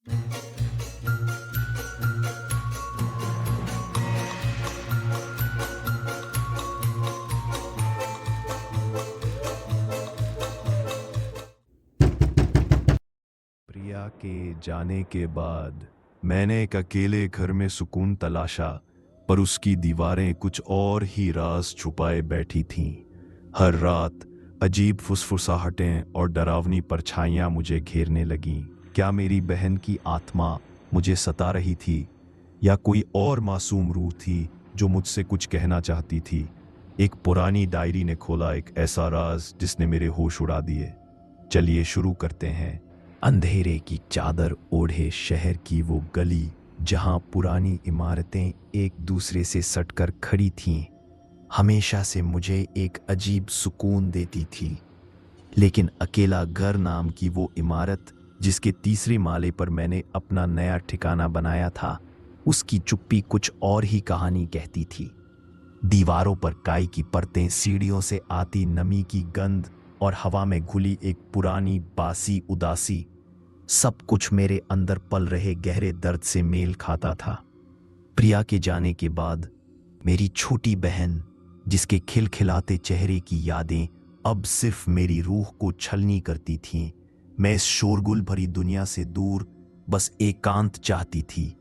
प्रिया के जाने के बाद मैंने एक अकेले घर में सुकून तलाशा, पर उसकी दीवारें कुछ और ही राज छुपाए बैठी थीं। हर रात अजीब फुसफुसाहटें और डरावनी परछाइयां मुझे घेरने लगीं। क्या मेरी बहन की आत्मा मुझे सता रही थी, या कोई और मासूम रूह थी जो मुझसे कुछ कहना चाहती थी? एक पुरानी डायरी ने खोला एक ऐसा राज जिसने मेरे होश उड़ा दिए। चलिए शुरू करते हैं। अंधेरे की चादर ओढ़े शहर की वो गली, जहां पुरानी इमारतें एक दूसरे से सटकर खड़ी थीं, हमेशा से मुझे एक अजीब सुकून देती थी। लेकिन अकेला घर नाम की वो इमारत, जिसके तीसरे माले पर मैंने अपना नया ठिकाना बनाया था, उसकी चुप्पी कुछ और ही कहानी कहती थी। दीवारों पर काई की परतें, सीढ़ियों से आती नमी की गंध और हवा में घुली एक पुरानी बासी उदासी, सब कुछ मेरे अंदर पल रहे गहरे दर्द से मेल खाता था। प्रिया के जाने के बाद मेरी छोटी बहन, जिसके खिलखिलाते चेहरे की यादें अब सिर्फ मेरी रूह को छलनी करती थीं, मैं इस शोरगुल भरी दुनिया से दूर बस एकांत चाहती थी।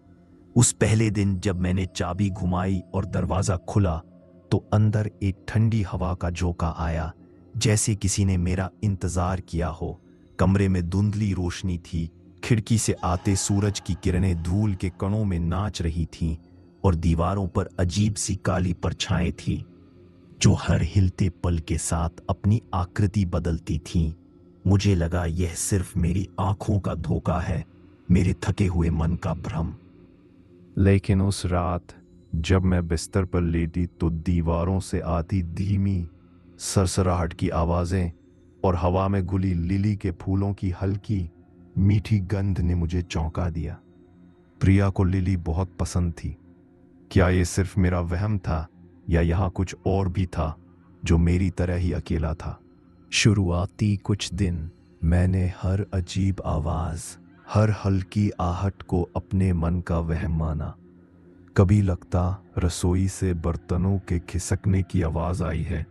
उस पहले दिन जब मैंने चाबी घुमाई और दरवाजा खुला, तो अंदर एक ठंडी हवा का झोंका आया, जैसे किसी ने मेरा इंतजार किया हो। कमरे में धुंधली रोशनी थी, खिड़की से आते सूरज की किरणें धूल के कणों में नाच रही थीं, और दीवारों पर अजीब सी काली परछाएं थीं, जो हर हिलते पल के साथ अपनी आकृति बदलती थीं। मुझे लगा यह सिर्फ मेरी आंखों का धोखा है, मेरे थके हुए मन का भ्रम। लेकिन उस रात जब मैं बिस्तर पर लेटी, तो दीवारों से आती धीमी सरसराहट की आवाजें और हवा में घुली लिली के फूलों की हल्की मीठी गंध ने मुझे चौंका दिया। प्रिया को लिली बहुत पसंद थी। क्या ये सिर्फ मेरा वहम था, या यहाँ कुछ और भी था जो मेरी तरह ही अकेला था? शुरुआती कुछ दिन मैंने हर अजीब आवाज, हर हल्की आहट को अपने मन का वहम माना। कभी लगता रसोई से बर्तनों के खिसकने की आवाज आई है,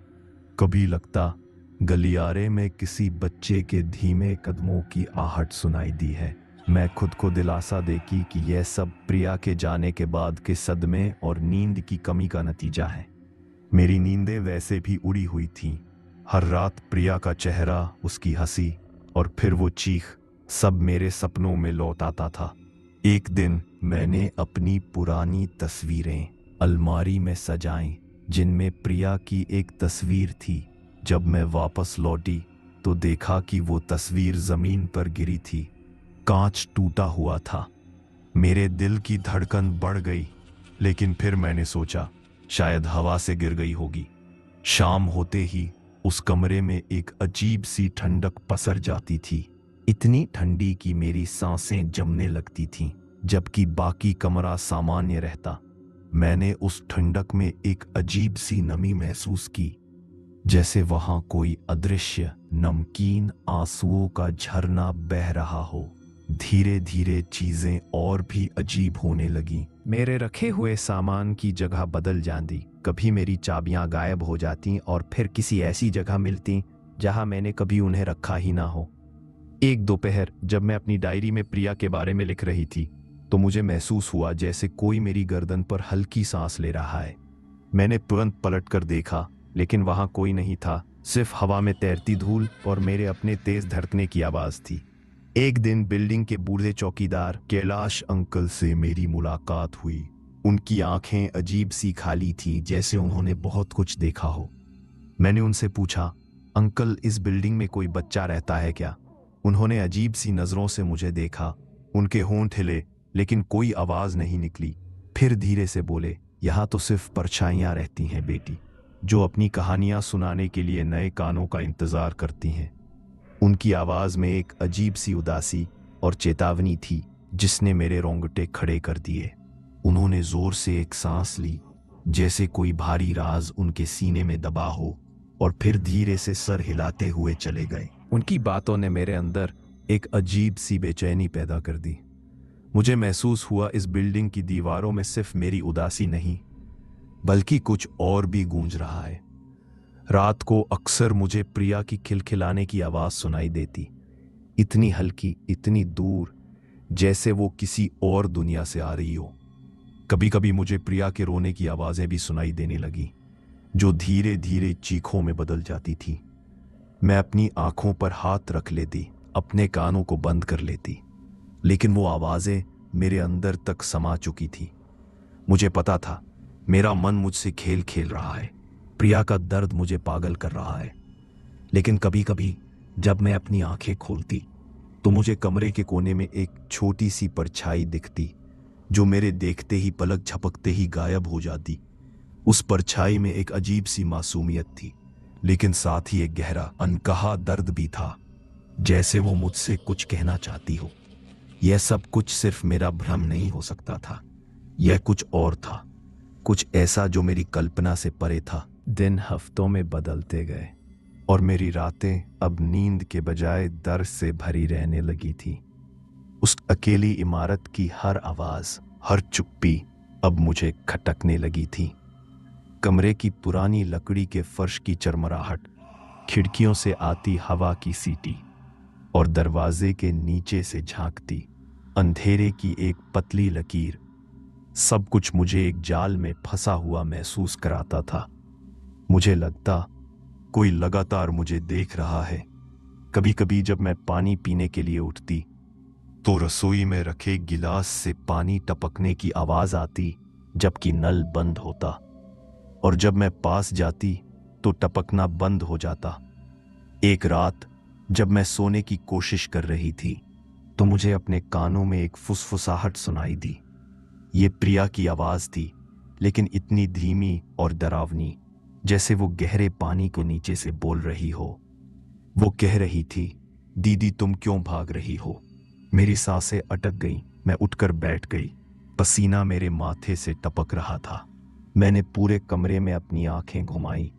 कभी लगता गलियारे में किसी बच्चे के धीमे कदमों की आहट सुनाई दी है। मैं खुद को दिलासा देकी कि यह सब प्रिया के जाने के बाद के सदमे और नींद की कमी का नतीजा है। मेरी नींदें वैसे भी उड़ी हुई थीं। हर रात प्रिया का चेहरा, उसकी हंसी और फिर वो चीख, सब मेरे सपनों में लौट आता था। एक दिन मैंने अपनी पुरानी तस्वीरें अलमारी में सजाईं, जिनमें प्रिया की एक तस्वीर थी। जब मैं वापस लौटी, तो देखा कि वो तस्वीर जमीन पर गिरी थी, कांच टूटा हुआ था। मेरे दिल की धड़कन बढ़ गई, लेकिन फिर मैंने सोचा शायद हवा से गिर गई होगी। शाम होते ही उस कमरे में एक अजीब सी ठंडक पसर जाती थी, इतनी ठंडी कि मेरी सांसें जमने लगती थीं, जबकि बाकी कमरा सामान्य रहता। मैंने उस ठंडक में एक अजीब सी नमी महसूस की, जैसे वहां कोई अदृश्य नमकीन आंसुओं का झरना बह रहा हो। धीरे धीरे चीजें और भी अजीब होने लगीं। मेरे रखे हुए सामान की जगह बदल जाती। कभी मेरी चाबियां गायब हो जाती और फिर किसी ऐसी जगह मिलती जहां मैंने कभी उन्हें रखा ही ना हो। एक दोपहर जब मैं अपनी डायरी में प्रिया के बारे में लिख रही थी, तो मुझे महसूस हुआ जैसे कोई मेरी गर्दन पर हल्की सांस ले रहा है। मैंने तुरंत पलटकर देखा, लेकिन वहां कोई नहीं था, सिर्फ हवा में तैरती धूल और मेरे अपने तेज धड़कने की आवाज थी। एक दिन बिल्डिंग के बूढ़े चौकीदार कैलाश अंकल से मेरी मुलाकात हुई। उनकी आंखें अजीब सी खाली थी, जैसे उन्होंने बहुत कुछ देखा हो। मैंने उनसे पूछा, अंकल, इस बिल्डिंग में कोई बच्चा रहता है क्या? उन्होंने अजीब सी नजरों से मुझे देखा। उनके होंठ हिले, लेकिन कोई आवाज नहीं निकली। फिर धीरे से बोले, यहाँ तो सिर्फ परछाइयां रहती हैं बेटी, जो अपनी कहानियां सुनाने के लिए नए कानों का इंतजार करती हैं। उनकी आवाज में एक अजीब सी उदासी और चेतावनी थी, जिसने मेरे रोंगटे खड़े कर दिए। उन्होंने जोर से एक सांस ली, जैसे कोई भारी राज उनके सीने में दबा हो, और फिर धीरे से सर हिलाते हुए चले गए। उनकी बातों ने मेरे अंदर एक अजीब सी बेचैनी पैदा कर दी। मुझे महसूस हुआ इस बिल्डिंग की दीवारों में सिर्फ मेरी उदासी नहीं, बल्कि कुछ और भी गूंज रहा है। रात को अक्सर मुझे प्रिया की खिलखिलाने की आवाज सुनाई देती, इतनी हल्की, इतनी दूर, जैसे वो किसी और दुनिया से आ रही हो। कभी कभी मुझे प्रिया के रोने की आवाजें भी सुनाई देने लगी, जो धीरे धीरे चीखों में बदल जाती थी। मैं अपनी आंखों पर हाथ रख लेती, अपने कानों को बंद कर लेती, लेकिन वो आवाजें मेरे अंदर तक समा चुकी थी। मुझे पता था मेरा मन मुझसे खेल खेल रहा है, प्रिया का दर्द मुझे पागल कर रहा है। लेकिन कभी कभी जब मैं अपनी आंखें खोलती तो मुझे कमरे के कोने में एक छोटी सी परछाई दिखती, जो मेरे देखते ही, पलक झपकते ही गायब हो जाती। उस परछाई में एक अजीब सी मासूमियत थी, लेकिन साथ ही एक गहरा अनकहा दर्द भी था, जैसे वो मुझसे कुछ कहना चाहती हो। यह सब कुछ सिर्फ मेरा भ्रम नहीं हो सकता था, यह कुछ और था, कुछ ऐसा जो मेरी कल्पना से परे था। दिन हफ्तों में बदलते गए और मेरी रातें अब नींद के बजाय दर्द से भरी रहने लगी थी। उस अकेली इमारत की हर आवाज, हर चुप्पी अब मुझे खटकने लगी थी। कमरे की पुरानी लकड़ी के फर्श की चरमराहट, खिड़कियों से आती हवा की सीटी और दरवाजे के नीचे से झांकती अंधेरे की एक पतली लकीर, सब कुछ मुझे एक जाल में फंसा हुआ महसूस कराता था। मुझे लगता कोई लगातार मुझे देख रहा है। कभी कभी जब मैं पानी पीने के लिए उठती तो रसोई में रखे गिलास से पानी टपकने की आवाज आती, जबकि नल बंद होता, और जब मैं पास जाती तो टपकना बंद हो जाता। एक रात जब मैं सोने की कोशिश कर रही थी तो मुझे अपने कानों में एक फुसफुसाहट सुनाई दी। ये प्रिया की आवाज थी, लेकिन इतनी धीमी और डरावनी, जैसे वो गहरे पानी के नीचे से बोल रही हो। वो कह रही थी, दीदी तुम क्यों भाग रही हो? मेरी सांसें अटक गईं, मैं उठकर बैठ गई। पसीना मेरे माथे से टपक रहा था। मैंने पूरे कमरे में अपनी आंखें घुमाई,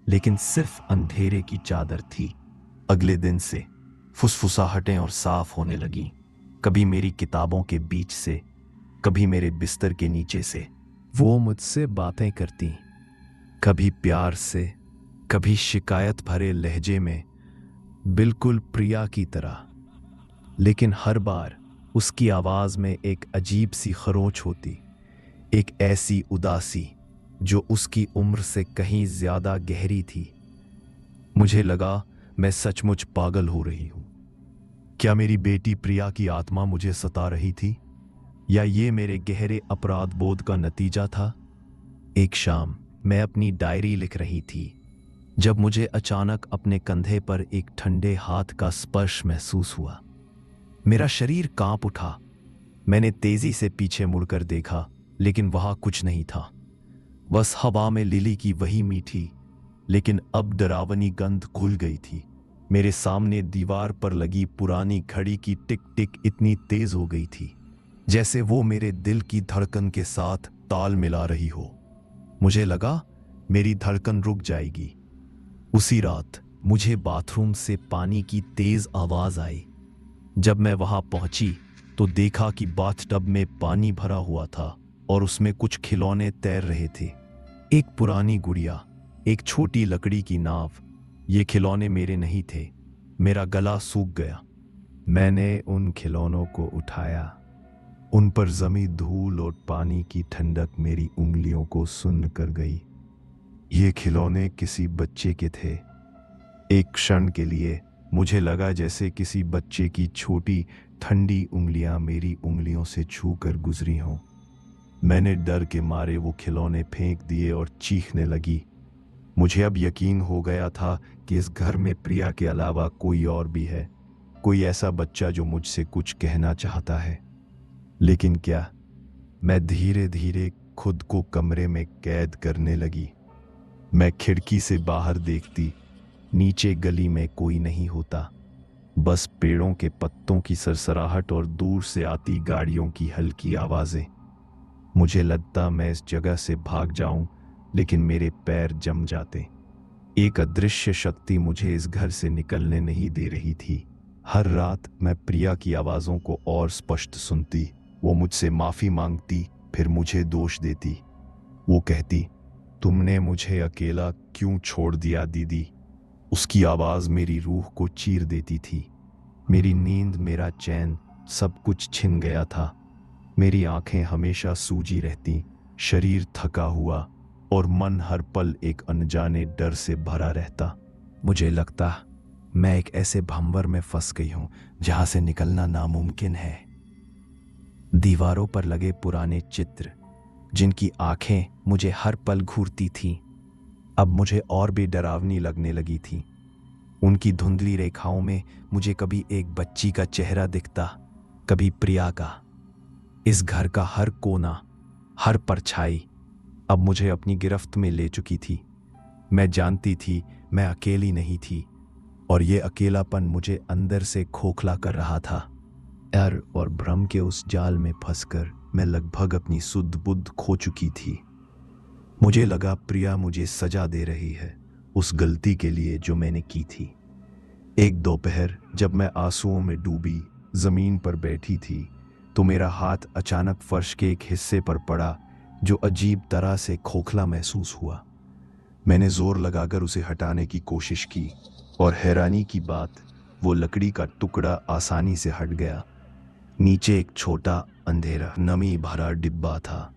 लेकिन सिर्फ अंधेरे की चादर थी। अगले दिन से फुसफुसाहटें और साफ होने लगीं, कभी मेरी किताबों के बीच से, कभी मेरे बिस्तर के नीचे से। वो मुझसे बातें करती, कभी प्यार से, कभी शिकायत भरे लहजे में, बिल्कुल प्रिया की तरह। लेकिन हर बार उसकी आवाज में एक अजीब सी खरोंच होती, एक ऐसी उदासी जो उसकी उम्र से कहीं ज्यादा गहरी थी। मुझे लगा मैं सचमुच पागल हो रही हूं। क्या मेरी बेटी प्रिया की आत्मा मुझे सता रही थी, या ये मेरे गहरे अपराध बोध का नतीजा था? एक शाम मैं अपनी डायरी लिख रही थी जब मुझे अचानक अपने कंधे पर एक ठंडे हाथ का स्पर्श महसूस हुआ। मेरा शरीर कांप उठा। मैंने तेजी से पीछे मुड़कर देखा, लेकिन वहां कुछ नहीं था। बस हवा में लिली की वही मीठी लेकिन अब डरावनी गंध घुल गई थी। मेरे सामने दीवार पर लगी पुरानी घड़ी की टिक टिक इतनी तेज हो गई थी, जैसे वो मेरे दिल की धड़कन के साथ ताल मिला रही हो। मुझे लगा मेरी धड़कन रुक जाएगी। उसी रात मुझे बाथरूम से पानी की तेज आवाज आई। जब मैं वहां पहुंची तो देखा कि बाथटब में पानी भरा हुआ था और उसमें कुछ खिलौने तैर रहे थे। एक पुरानी गुड़िया, एक छोटी लकड़ी की नाव। ये खिलौने मेरे नहीं थे। मेरा गला सूख गया। मैंने उन खिलौनों को उठाया। उन पर जमी धूल और पानी की ठंडक मेरी उंगलियों को सुन्न कर गई। ये खिलौने किसी बच्चे के थे। एक क्षण के लिए मुझे लगा जैसे किसी बच्चे की छोटी ठंडी उंगलियां मेरी उंगलियों से छू कर गुजरी हों। मैंने डर के मारे वो खिलौने फेंक दिए और चीखने लगी। मुझे अब यकीन हो गया था कि इस घर में प्रिया के अलावा कोई और भी है, कोई ऐसा बच्चा जो मुझसे कुछ कहना चाहता है। लेकिन क्या? मैं धीरे धीरे खुद को कमरे में कैद करने लगी। मैं खिड़की से बाहर देखती, नीचे गली में कोई नहीं होता, बस पेड़ों के पत्तों की सरसराहट और दूर से आती गाड़ियों की हल्की आवाजें। मुझे लगता मैं इस जगह से भाग जाऊं, लेकिन मेरे पैर जम जाते। एक अदृश्य शक्ति मुझे इस घर से निकलने नहीं दे रही थी। हर रात मैं प्रिया की आवाजों को और स्पष्ट सुनती, वो मुझसे माफी मांगती, फिर मुझे दोष देती। वो कहती, तुमने मुझे अकेला क्यों छोड़ दिया दीदी। उसकी आवाज मेरी रूह को चीर देती थी। मेरी नींद, मेरा चैन, सब कुछ छिन गया था। मेरी आंखें हमेशा सूजी रहती, शरीर थका हुआ और मन हर पल एक अनजाने डर से भरा रहता। मुझे लगता मैं एक ऐसे भंवर में फंस गई हूं जहां से निकलना नामुमकिन है। दीवारों पर लगे पुराने चित्र, जिनकी आंखें मुझे हर पल घूरती थीं, अब मुझे और भी डरावनी लगने लगी थीं। उनकी धुंधली रेखाओं में मुझे कभी एक बच्ची का चेहरा दिखता, कभी प्रिया का। इस घर का हर कोना, हर परछाई अब मुझे अपनी गिरफ्त में ले चुकी थी। मैं जानती थी मैं अकेली नहीं थी, और ये अकेलापन मुझे अंदर से खोखला कर रहा था। डर और भ्रम के उस जाल में फंसकर मैं लगभग अपनी सुध बुद्ध खो चुकी थी। मुझे लगा प्रिया मुझे सजा दे रही है उस गलती के लिए जो मैंने की थी। एक दोपहर जब मैं आंसुओं में डूबी जमीन पर बैठी थी, तो मेरा हाथ अचानक फर्श के एक हिस्से पर पड़ा जो अजीब तरह से खोखला महसूस हुआ। मैंने जोर लगाकर उसे हटाने की कोशिश की, और हैरानी की बात, वो लकड़ी का टुकड़ा आसानी से हट गया। नीचे एक छोटा अंधेरा नमी भरा डिब्बा था।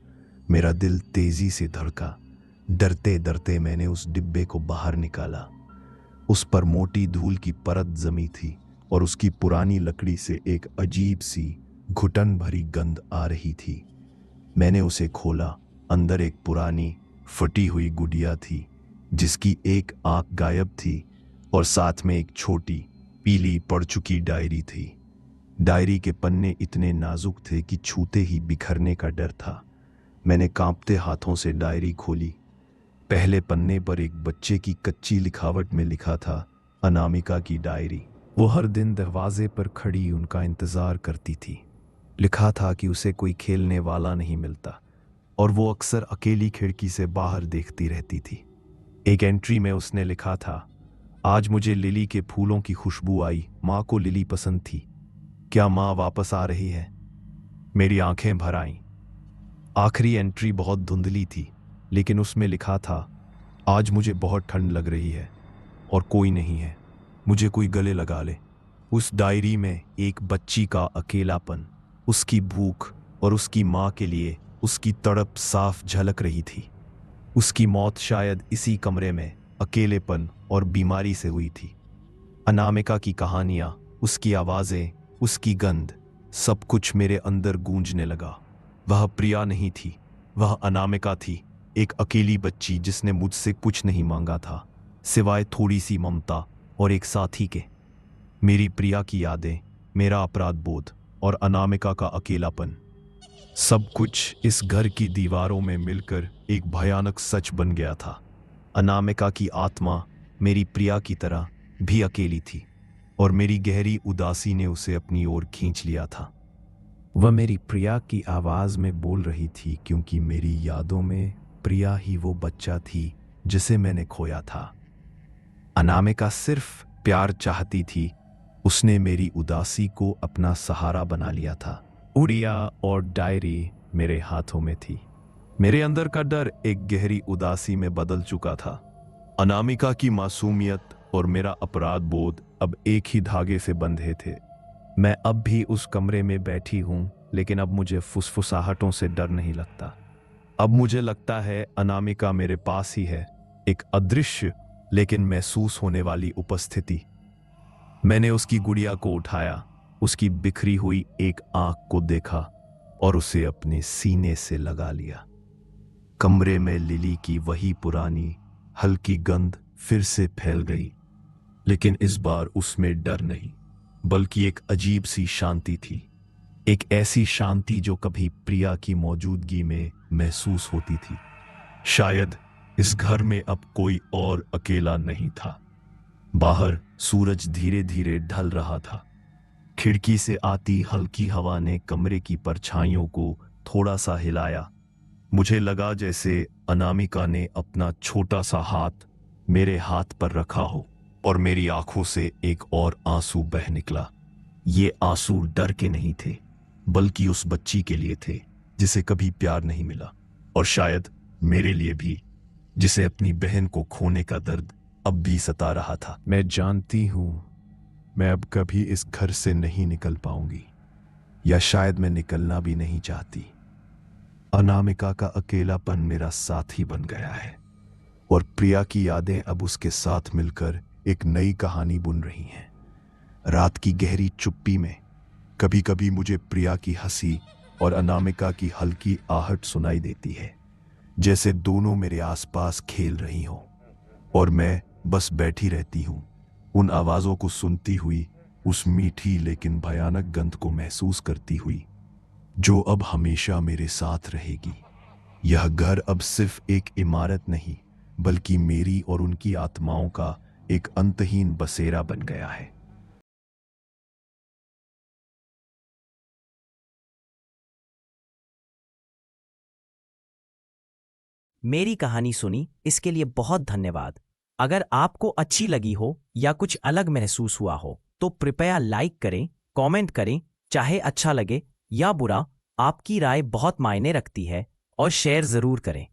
मेरा दिल तेजी से धड़का। डरते डरते मैंने उस डिब्बे को बाहर निकाला। उस पर मोटी धूल की परत जमी थी, और उसकी पुरानी लकड़ी से एक अजीब सी घुटन भरी गंध आ रही थी। मैंने उसे खोला। अंदर एक पुरानी फटी हुई गुड़िया थी, जिसकी एक आंख गायब थी, और साथ में एक छोटी पीली पड़ चुकी डायरी थी। डायरी के पन्ने इतने नाजुक थे कि छूते ही बिखरने का डर था। मैंने कांपते हाथों से डायरी खोली। पहले पन्ने पर एक बच्चे की कच्ची लिखावट में लिखा था, अनामिका की डायरी। वो हर दिन दरवाजे पर खड़ी उनका इंतजार करती थी। लिखा था कि उसे कोई खेलने वाला नहीं मिलता, और वो अक्सर अकेली खिड़की से बाहर देखती रहती थी। एक एंट्री में उसने लिखा था, आज मुझे लिली के फूलों की खुशबू आई। माँ को लिली पसंद थी। क्या माँ वापस आ रही है? मेरी आंखें भर आईं। आखिरी एंट्री बहुत धुंधली थी, लेकिन उसमें लिखा था, आज मुझे बहुत ठंड लग रही है और कोई नहीं है, मुझे कोई गले लगा ले। उस डायरी में एक बच्ची का अकेलापन, उसकी भूख और उसकी माँ के लिए उसकी तड़प साफ झलक रही थी। उसकी मौत शायद इसी कमरे में अकेलेपन और बीमारी से हुई थी। अनामिका की कहानियां, उसकी आवाजें, उसकी गंध, सब कुछ मेरे अंदर गूंजने लगा। वह प्रिया नहीं थी, वह अनामिका थी, एक अकेली बच्ची जिसने मुझसे कुछ नहीं मांगा था, सिवाय थोड़ी सी ममता और एक साथी के। मेरी प्रिया की यादें, मेरा अपराध बोध और अनामिका का अकेलापन, सब कुछ इस घर की दीवारों में मिलकर एक भयानक सच बन गया था। अनामिका की आत्मा मेरी प्रिया की तरह भी अकेली थी, और मेरी गहरी उदासी ने उसे अपनी ओर खींच लिया था। वह मेरी प्रिया की आवाज में बोल रही थी, क्योंकि मेरी यादों में प्रिया ही वो बच्चा थी जिसे मैंने खोया था। अनामिका सिर्फ प्यार चाहती थी। उसने मेरी उदासी को अपना सहारा बना लिया था। उड़िया और डायरी मेरे हाथों में थी। मेरे अंदर का डर एक गहरी उदासी में बदल चुका था। अनामिका की मासूमियत और मेरा अपराध बोध अब एक ही धागे से बंधे थे। मैं अब भी उस कमरे में बैठी हूं, लेकिन अब मुझे फुसफुसाहटों से डर नहीं लगता। अब मुझे लगता है अनामिका मेरे पास ही है, एक अदृश्य लेकिन महसूस होने वाली उपस्थिति। मैंने उसकी गुड़िया को उठाया, उसकी बिखरी हुई एक आंख को देखा और उसे अपने सीने से लगा लिया। कमरे में लिली की वही पुरानी हल्की गंध फिर से फैल गई, लेकिन इस बार उसमें डर नहीं, बल्कि एक अजीब सी शांति थी। एक ऐसी शांति जो कभी प्रिया की मौजूदगी में महसूस होती थी। शायद इस घर में अब कोई और अकेला नहीं था। बाहर सूरज धीरे धीरे ढल रहा था। खिड़की से आती हल्की हवा ने कमरे की परछाइयों को थोड़ा सा हिलाया। मुझे लगा जैसे अनामिका ने अपना छोटा सा हाथ मेरे हाथ पर रखा हो, और मेरी आंखों से एक और आंसू बह निकला। ये आंसू डर के नहीं थे, बल्कि उस बच्ची के लिए थे जिसे कभी प्यार नहीं मिला, और शायद मेरे लिए भी, जिसे अपनी बहन को खोने का दर्द अब भी सता रहा था। मैं जानती हूं मैं अब कभी इस घर से नहीं निकल पाऊंगी, या शायद मैं निकलना भी नहीं चाहती। अनामिका का अकेलापन मेरा साथी बन गया है, और प्रिया की यादें अब उसके साथ मिलकर एक नई कहानी बुन रही हैं। रात की गहरी चुप्पी में कभी कभी मुझे प्रिया की हंसी और अनामिका की हल्की आहट सुनाई देती है, जैसे दोनों मेरे आसपास खेल रही हों, और मैं बस बैठी रहती हूं, उन आवाजों को सुनती हुई, उस मीठी लेकिन भयानक गंध को महसूस करती हुई, जो अब हमेशा मेरे साथ रहेगी। यह घर अब सिर्फ एक इमारत नहीं, बल्कि मेरी और उनकी आत्माओं का एक अंतहीन बसेरा बन गया है। मेरी कहानी सुनी इसके लिए बहुत धन्यवाद। अगर आपको अच्छी लगी हो या कुछ अलग महसूस हुआ हो तो कृपया लाइक करें, कमेंट करें, चाहे अच्छा लगे या बुरा, आपकी राय बहुत मायने रखती है, और शेयर ज़रूर करें।